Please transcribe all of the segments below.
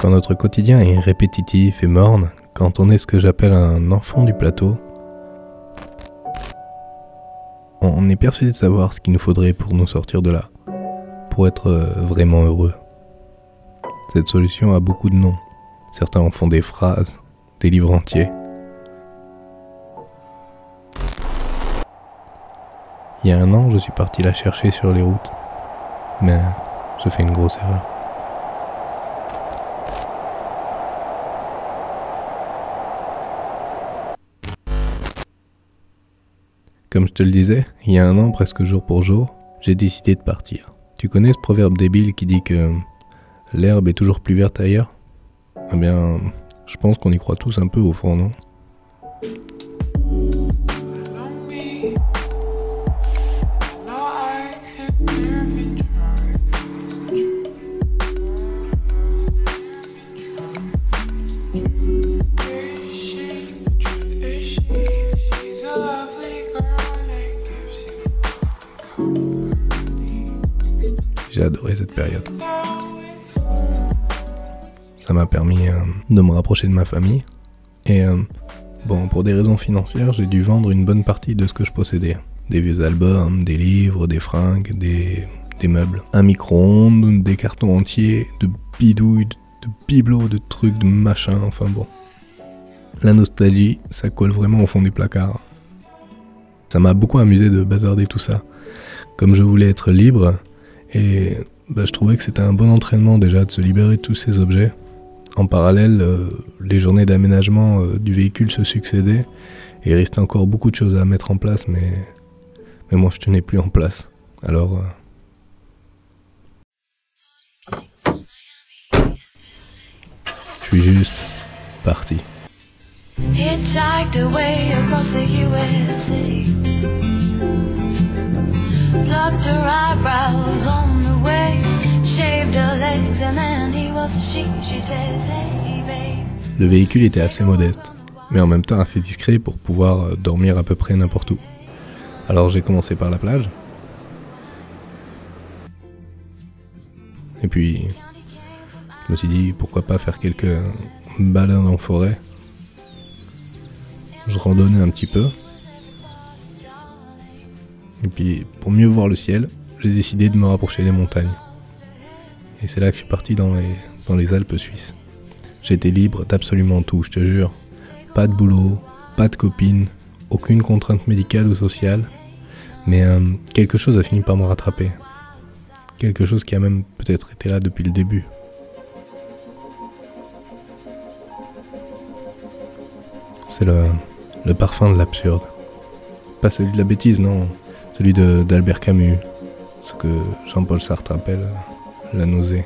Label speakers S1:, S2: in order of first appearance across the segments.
S1: Quand notre quotidien est répétitif et morne, quand on est ce que j'appelle un enfant du plateau, on est persuadé de savoir ce qu'il nous faudrait pour nous sortir de là, pour être vraiment heureux. Cette solution a beaucoup de noms. Certains en font des phrases, des livres entiers. Il y a 1 an, je suis parti la chercher sur les routes, mais j'ai fait une grosse erreur. Comme je te le disais, il y a 1 an, presque jour pour jour, j'ai décidé de partir. Tu connais ce proverbe débile qui dit que l'herbe est toujours plus verte ailleurs ? Eh bien, je pense qu'on y croit tous un peu au fond, non ? J'ai adoré cette période. Ça m'a permis de me rapprocher de ma famille. Et pour des raisons financières, j'ai dû vendre une bonne partie de ce que je possédais. Des vieux albums, des livres, des fringues, des meubles. Un micro-ondes, des cartons entiers, de bidouilles, de bibelots, de trucs, de machins, enfin bon. La nostalgie, ça colle vraiment au fond des placards. Ça m'a beaucoup amusé de bazarder tout ça. Comme je voulais être libre, et je trouvais que c'était un bon entraînement déjà de se libérer de tous ces objets. En parallèle, les journées d'aménagement du véhicule se succédaient et il restait encore beaucoup de choses à mettre en place, mais moi je tenais plus en place. Alors je suis juste parti. Hitchhiked away across the USA. Plucked her eyebrows on the way, shaved her legs and then he was a she says hey babe. Le véhicule était assez modeste, mais en même temps assez discret pour pouvoir dormir à peu près n'importe où. Alors j'ai commencé par la plage. Et puis je me suis dit pourquoi pas faire quelques balades en forêt. Je randonnais un petit peu. Et puis, pour mieux voir le ciel, j'ai décidé de me rapprocher des montagnes. Et c'est là que je suis parti dans les Alpes suisses. J'étais libre d'absolument tout, je te jure. Pas de boulot, pas de copine, aucune contrainte médicale ou sociale. Mais quelque chose a fini par me rattraper. Quelque chose qui a même peut-être été là depuis le début. C'est le parfum de l'absurde. Pas celui de la bêtise, non. Celui d'Albert Camus, ce que Jean-Paul Sartre appelle la nausée.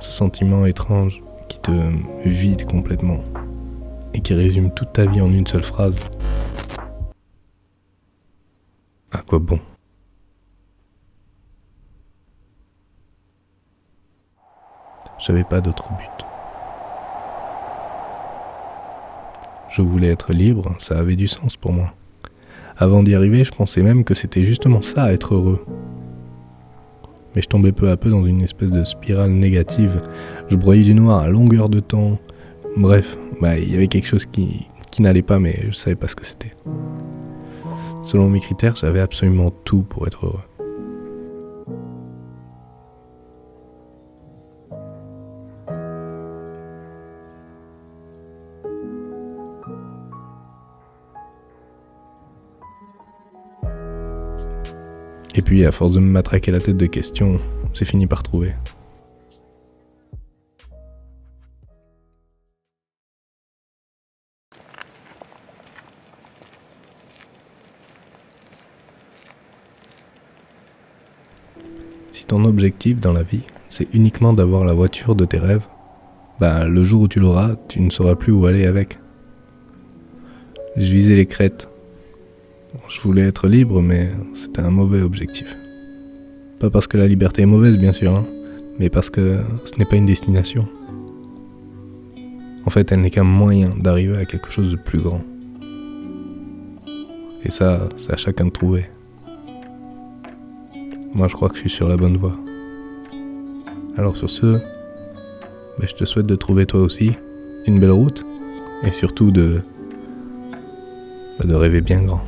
S1: Ce sentiment étrange qui te vide complètement et qui résume toute ta vie en une seule phrase. À quoi bon ? J'avais pas d'autre but. Je voulais être libre, ça avait du sens pour moi. Avant d'y arriver, je pensais même que c'était justement ça, être heureux. Mais je tombais peu à peu dans une espèce de spirale négative. Je broyais du noir à longueur de temps. Bref, il y avait quelque chose qui n'allait pas, mais je savais pas ce que c'était. Selon mes critères, j'avais absolument tout pour être heureux. Et puis, à force de me matraquer la tête de questions, j'ai fini par trouver. Si ton objectif dans la vie, c'est uniquement d'avoir la voiture de tes rêves, le jour où tu l'auras, tu ne sauras plus où aller avec. Je visais les crêtes. Je voulais être libre, mais c'était un mauvais objectif. Pas parce que la liberté est mauvaise, bien sûr, mais parce que ce n'est pas une destination. En fait, elle n'est qu'un moyen d'arriver à quelque chose de plus grand. Et ça, c'est à chacun de trouver. moi je crois que je suis sur la bonne voie. Alors sur ce, je te souhaite de trouver toi aussi une belle route, et surtout de rêver bien grand.